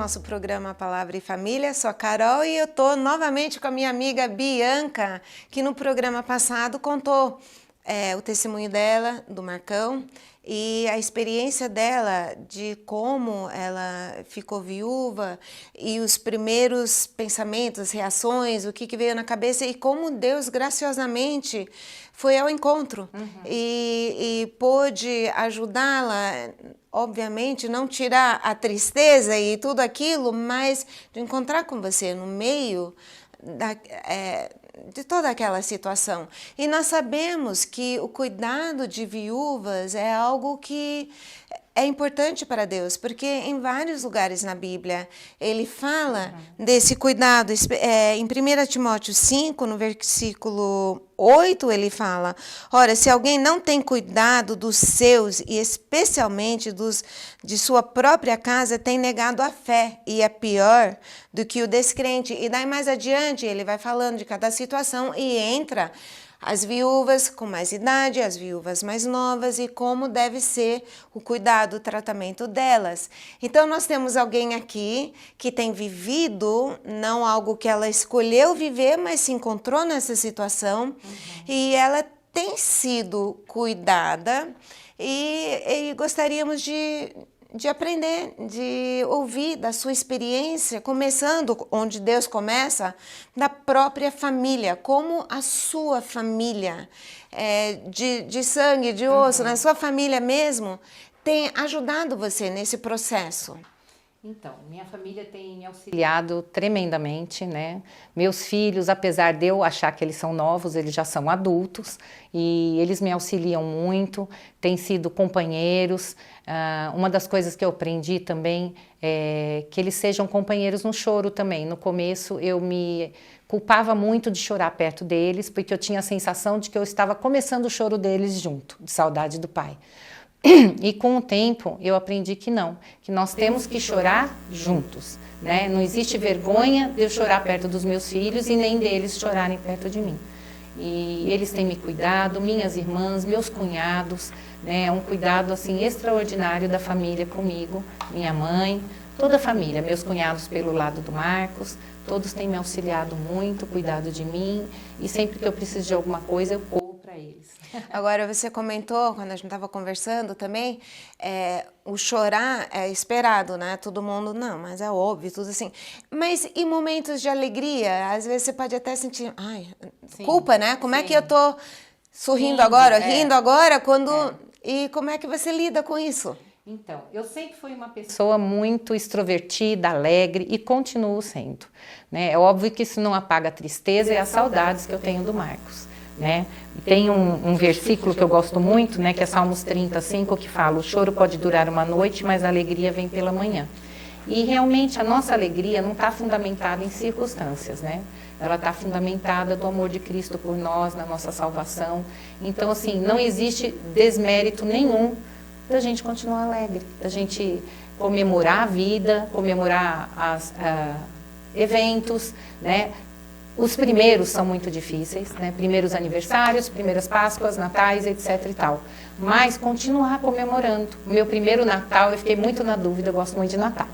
nosso programa Palavra e Família. Sou a Carol e eu estou novamente com a minha amiga Bianca, que no programa passado contou o testemunho dela, do Marcão, e a experiência dela de como ela ficou viúva e os primeiros pensamentos, reações, o que veio na cabeça e como Deus graciosamente foi ao encontro e pôde ajudá-la, obviamente, não tirar a tristeza e tudo aquilo, mas de encontrar com você no meio de toda aquela situação. E nós sabemos que o cuidado de viúvas é algo que é importante para Deus, porque em vários lugares na Bíblia ele fala desse cuidado. Em 1 Timóteo 5, no versículo 8, ele fala: ora, se alguém não tem cuidado dos seus, e especialmente de sua própria casa, tem negado a fé, e é pior do que o descrente. E daí mais adiante ele vai falando de cada situação e entra as viúvas com mais idade, as viúvas mais novas e como deve ser o cuidado, o tratamento delas. Então nós temos alguém aqui que tem vivido, não algo que ela escolheu viver, mas se encontrou nessa situação e ela tem sido cuidada e gostaríamos de aprender, de ouvir da sua experiência, começando onde Deus começa, da própria família, como a sua família, de sangue, de osso, na sua família mesmo, tem ajudado você nesse processo. Então, minha família tem me auxiliado tremendamente, né? Meus filhos, apesar de eu achar que eles são novos, eles já são adultos e eles me auxiliam muito, têm sido companheiros. Uma das coisas que eu aprendi também é que eles sejam companheiros no choro também. No começo eu me culpava muito de chorar perto deles, porque eu tinha a sensação de que eu estava começando o choro deles junto, de saudade do pai. E com o tempo eu aprendi que não, que nós temos que chorar juntos, né? Não existe vergonha de eu chorar perto dos meus filhos e nem deles chorarem perto de mim. E eles têm me cuidado, minhas irmãs, meus cunhados, né? Um cuidado assim extraordinário da família comigo, minha mãe, toda a família, meus cunhados pelo lado do Marcos, todos têm me auxiliado muito, cuidado de mim e sempre que eu preciso de alguma coisa eu corro para eles. Agora, você comentou, quando a gente estava conversando também, o chorar é esperado, né? Todo mundo, não, mas é óbvio, tudo assim. Mas em momentos de alegria, às vezes você pode até sentir, ai, sim, culpa, né? Como é que eu tô sorrindo agora, rindo agora, quando... E como é que você lida com isso? Então, eu sempre fui uma pessoa muito extrovertida, alegre e continuo sendo, né? É óbvio que isso não apaga a tristeza e as saudades que eu tenho do Marcos, né? Tem um versículo que eu gosto muito, né, que é Salmos 35, que fala: o choro pode durar uma noite, mas a alegria vem pela manhã. E realmente a nossa alegria não está fundamentada em circunstâncias, né? Ela está fundamentada do amor de Cristo por nós, na nossa salvação. Então, assim, não existe desmérito nenhum da gente continuar alegre, da gente comemorar a vida, comemorar eventos, né? Os primeiros são muito difíceis, né? Primeiros aniversários, primeiras Páscoas, Natais, etc e tal. Mas continuar comemorando. O meu primeiro Natal, eu fiquei muito na dúvida, eu gosto muito de Natal,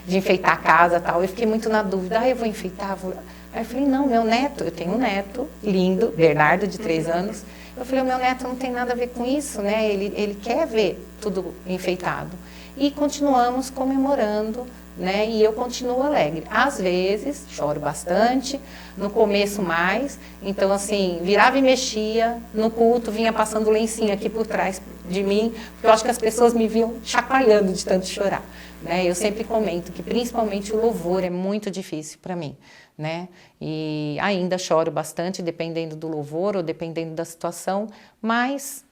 de enfeitar a casa e tal. Eu fiquei muito na dúvida, eu vou enfeitar, vou... Aí eu falei, não, meu neto, eu tenho um neto lindo, Bernardo, de 3 anos. Eu falei, o meu neto não tem nada a ver com isso, né? Ele quer ver tudo enfeitado. E continuamos comemorando, né? E eu continuo alegre. Às vezes, choro bastante, no começo mais. Então, assim, virava e mexia, no culto vinha passando lencinho aqui por trás de mim, porque eu acho que as pessoas me viam chacoalhando de tanto chorar, né? Eu sempre comento que principalmente o louvor é muito difícil para mim, né? E ainda choro bastante, dependendo do louvor ou dependendo da situação, mas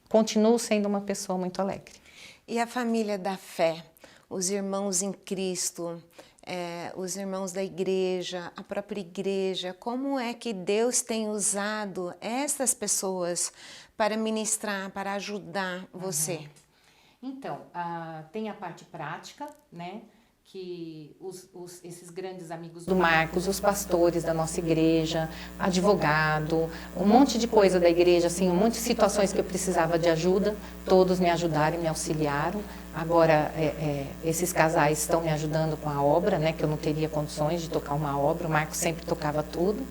continuo sendo uma pessoa muito alegre. E a família da fé, os irmãos em Cristo, os irmãos da igreja, a própria igreja, como é que Deus tem usado essas pessoas para ministrar, para ajudar você? Então, tem a parte prática, né? que esses grandes amigos do Marcos, os pastores da nossa igreja, advogado, um monte de coisa da igreja, assim, um monte de situações que eu precisava de ajuda, todos me ajudaram e me auxiliaram. Agora, esses casais estão me ajudando com a obra, né, que eu não teria condições de tocar uma obra, o Marcos sempre tocava tudo.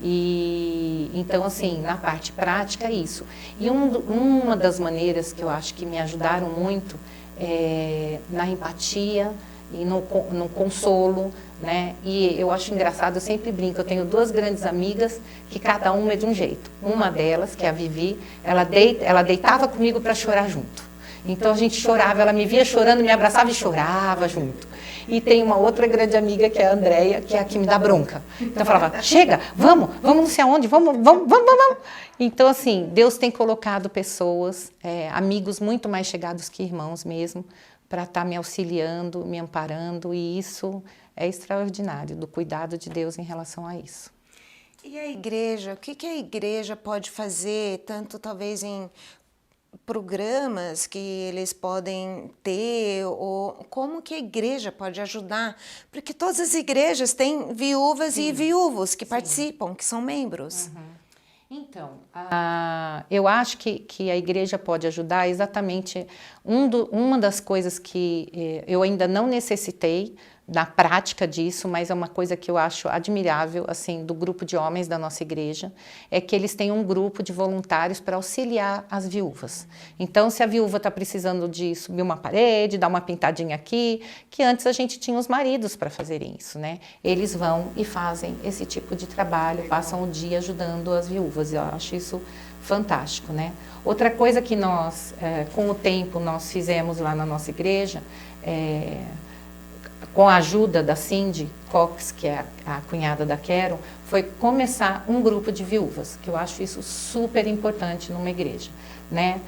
E então, assim, na parte prática, isso. E uma das maneiras que eu acho que me ajudaram muito é na empatia e no consolo, né? E eu acho engraçado, eu sempre brinco, eu tenho duas grandes amigas que cada uma é de um jeito. Uma delas, que é a Vivi, ela deitava comigo para chorar junto. Então a gente chorava, ela me via chorando, me abraçava e chorava junto. E tem uma outra grande amiga, que é a Andréia, que é a que me dá bronca. Então eu falava, chega, vamos não sei aonde, vamos. Então, assim, Deus tem colocado pessoas, amigos muito mais chegados que irmãos mesmo, para estar me auxiliando, me amparando, e isso é extraordinário, do cuidado de Deus em relação a isso. E a igreja, o que a igreja pode fazer, tanto talvez em programas que eles podem ter, ou como que a igreja pode ajudar? Porque todas as igrejas têm viúvas Sim. e viúvos que Sim. participam, que são membros. Uhum. Então, eu acho que a igreja pode ajudar exatamente uma das coisas que eu ainda não necessitei na prática disso, mas é uma coisa que eu acho admirável, assim, do grupo de homens da nossa igreja, é que eles têm um grupo de voluntários para auxiliar as viúvas. Então, se a viúva está precisando de subir uma parede, dar uma pintadinha aqui, que antes a gente tinha os maridos para fazerem isso, né? Eles vão e fazem esse tipo de trabalho, passam o dia ajudando as viúvas. Eu acho isso fantástico, né? Outra coisa que nós, com o tempo, nós fizemos lá na nossa igreja, com a ajuda da Cindy Cox, que é a cunhada da Quero, foi começar um grupo de viúvas, que eu acho isso super importante numa igreja, né?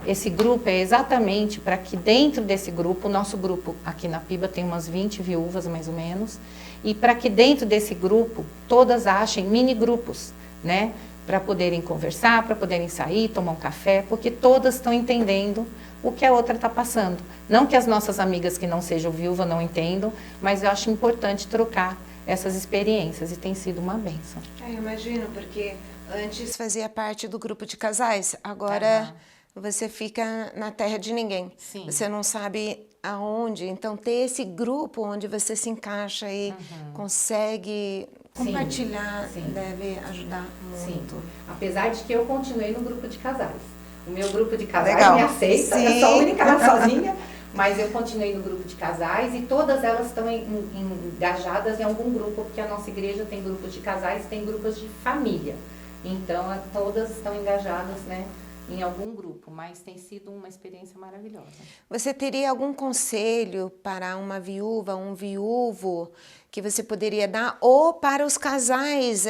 Esse grupo é exatamente para que dentro desse grupo, o nosso grupo aqui na Piba tem umas 20 viúvas mais ou menos, e para que dentro desse grupo todas achem mini grupos, né? Para poderem conversar, para poderem sair, tomar um café, porque todas estão entendendo o que a outra está passando. Não que as nossas amigas que não sejam viúvas não entendam, mas eu acho importante trocar essas experiências e tem sido uma bênção. Eu imagino, porque antes fazia parte do grupo de casais, agora você fica na terra de ninguém. Sim. Você não sabe aonde, então ter esse grupo onde você se encaixa e consegue compartilhar deve ajudar muito. Sim. Apesar de que eu continuei no grupo de casais. O meu grupo de casais me aceita, eu sou a única lá sozinha, mas eu continuei no grupo de casais e todas elas estão engajadas em algum grupo, porque a nossa igreja tem grupos de casais, tem grupos de família. Então, todas estão engajadas, né, em algum grupo, mas tem sido uma experiência maravilhosa. Você teria algum conselho para uma viúva, um viúvo, que você poderia dar, ou para os casais?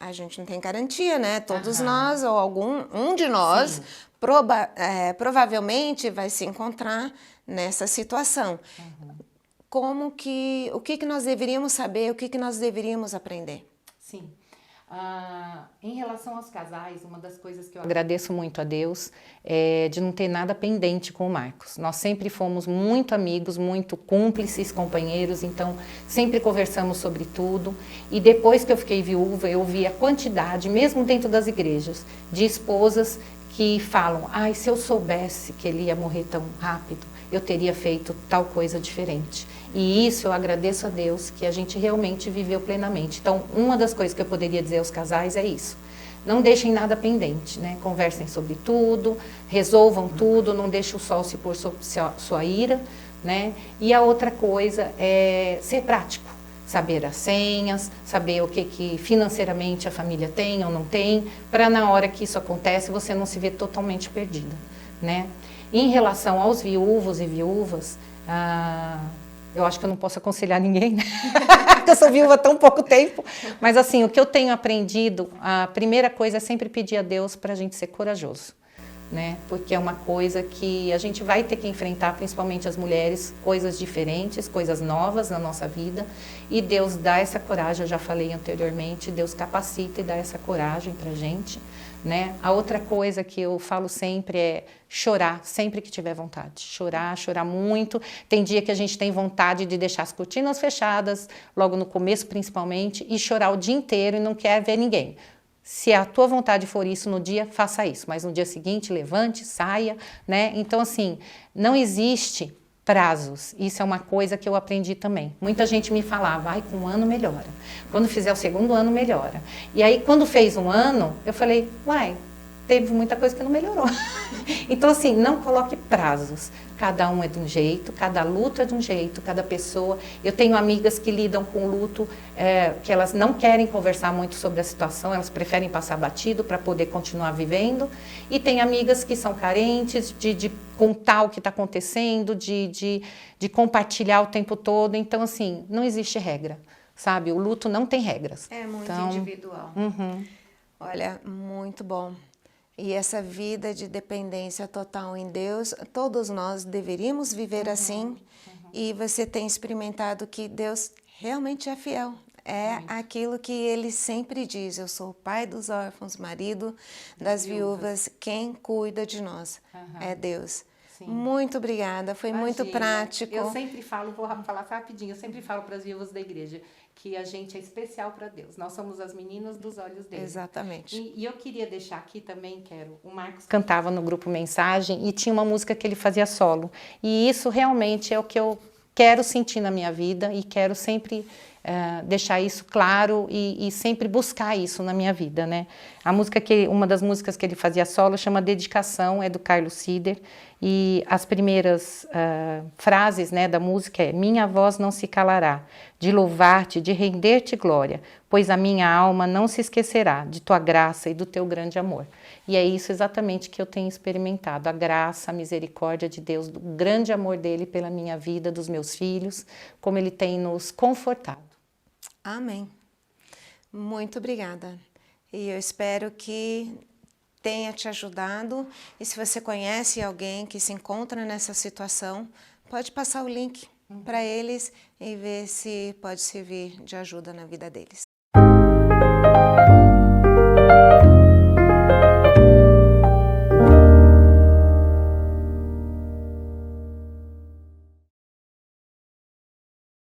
A gente não tem garantia, né? Todos nós, ou um de nós, provavelmente vai se encontrar nessa situação. O que nós deveríamos saber, o que nós deveríamos aprender? Sim. Em relação aos casais, uma das coisas que eu agradeço muito a Deus é de não ter nada pendente com o Marcos. Nós sempre fomos muito amigos, muito cúmplices, companheiros, então sempre conversamos sobre tudo. E depois que eu fiquei viúva, eu vi a quantidade, mesmo dentro das igrejas, de esposas que falam: ai, se eu soubesse que ele ia morrer tão rápido, eu teria feito tal coisa diferente. E isso eu agradeço a Deus, que a gente realmente viveu plenamente. Então, uma das coisas que eu poderia dizer aos casais é isso. Não deixem nada pendente, né? Conversem sobre tudo, resolvam tudo, não deixem o sol se pôr sobre sua ira, né? E a outra coisa é ser prático. Saber as senhas, saber o que financeiramente a família tem ou não tem, para na hora que isso acontece você não se ver totalmente perdida, né? Em relação aos viúvos e viúvas, eu acho que eu não posso aconselhar ninguém, né? Porque eu sou viúva há tão pouco tempo. Mas assim, o que eu tenho aprendido, a primeira coisa é sempre pedir a Deus para a gente ser corajoso, né? Porque é uma coisa que a gente vai ter que enfrentar, principalmente as mulheres, coisas diferentes, coisas novas na nossa vida, e Deus dá essa coragem, eu já falei anteriormente, Deus capacita e dá essa coragem pra gente, né? A outra coisa que eu falo sempre é chorar sempre que tiver vontade, chorar muito. Tem dia que a gente tem vontade de deixar as cortinas fechadas, logo no começo principalmente, e chorar o dia inteiro e não quer ver ninguém. Se a tua vontade for isso no dia, faça isso, mas no dia seguinte levante, saia, né? Então assim, não existe prazos, isso é uma coisa que eu aprendi também. Muita gente me falava, vai, com um ano melhora, quando fizer o segundo ano melhora. E aí quando fez um ano, eu falei, uai, teve muita coisa que não melhorou. Então assim, não coloque prazos. Cada um é de um jeito, cada luto é de um jeito, cada pessoa. Eu tenho amigas que lidam com luto, que elas não querem conversar muito sobre a situação, elas preferem passar batido para poder continuar vivendo. E tem amigas que são carentes de contar o que está acontecendo, de compartilhar o tempo todo. Então assim, não existe regra, sabe? O luto não tem regras. É muito então, individual. Olha, muito bom. E essa vida de dependência total em Deus, todos nós deveríamos viver assim. E você tem experimentado que Deus realmente é fiel. É aquilo que Ele sempre diz, eu sou o pai dos órfãos, marido das viúvas, quem cuida de nós é Deus. Sim. Muito obrigada, foi muito prático. Eu sempre falo, vou falar rapidinho, eu sempre falo para as viúvas da igreja que a gente é especial para Deus. Nós somos as meninas dos olhos dele. Exatamente. E eu queria deixar aqui também, o Marcos cantava no grupo Mensagem e tinha uma música que ele fazia solo. E isso realmente é o que eu quero sentir na minha vida e quero sempre deixar isso claro e sempre buscar isso na minha vida, né? Uma das músicas que ele fazia solo chama Dedicação, é do Carlos Sider, e as primeiras frases, né, da música é: minha voz não se calará, de louvar-te, de render-te glória, pois a minha alma não se esquecerá de tua graça e do teu grande amor. E é isso exatamente que eu tenho experimentado, a graça, a misericórdia de Deus, o grande amor dele pela minha vida, dos meus filhos, como ele tem nos confortado. Amém. Muito obrigada. E eu espero que tenha te ajudado. E se você conhece alguém que se encontra nessa situação, pode passar o link para eles e ver se pode servir de ajuda na vida deles.